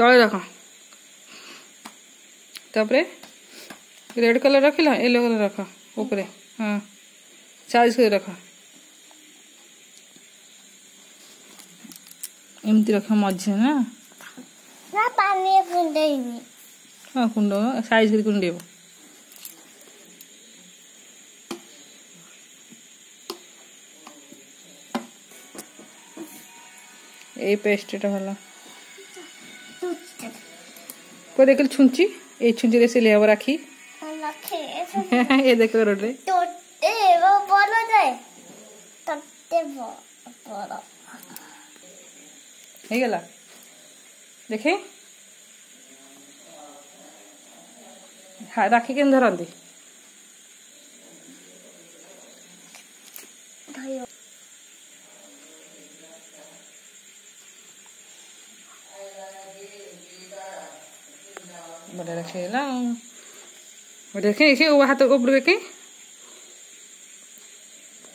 तले रख तापरे रेड कलर रखिला येलो कलर रख ऊपर हाँ साइज कर रख एमती रख मझे ना पानी कुंडेइबी हाँ कुंड साइज कर कुंडेब ये पेस्टटा भला को देख छुंची ये छुंची रे से ले अब राखी ये देख रोड रे टोटे वो बोलो जाए टोटे बोलो हे गला देखे हाँ राखी के धरती बड़ा रखेला देखे वो हाथ ऊपर देखे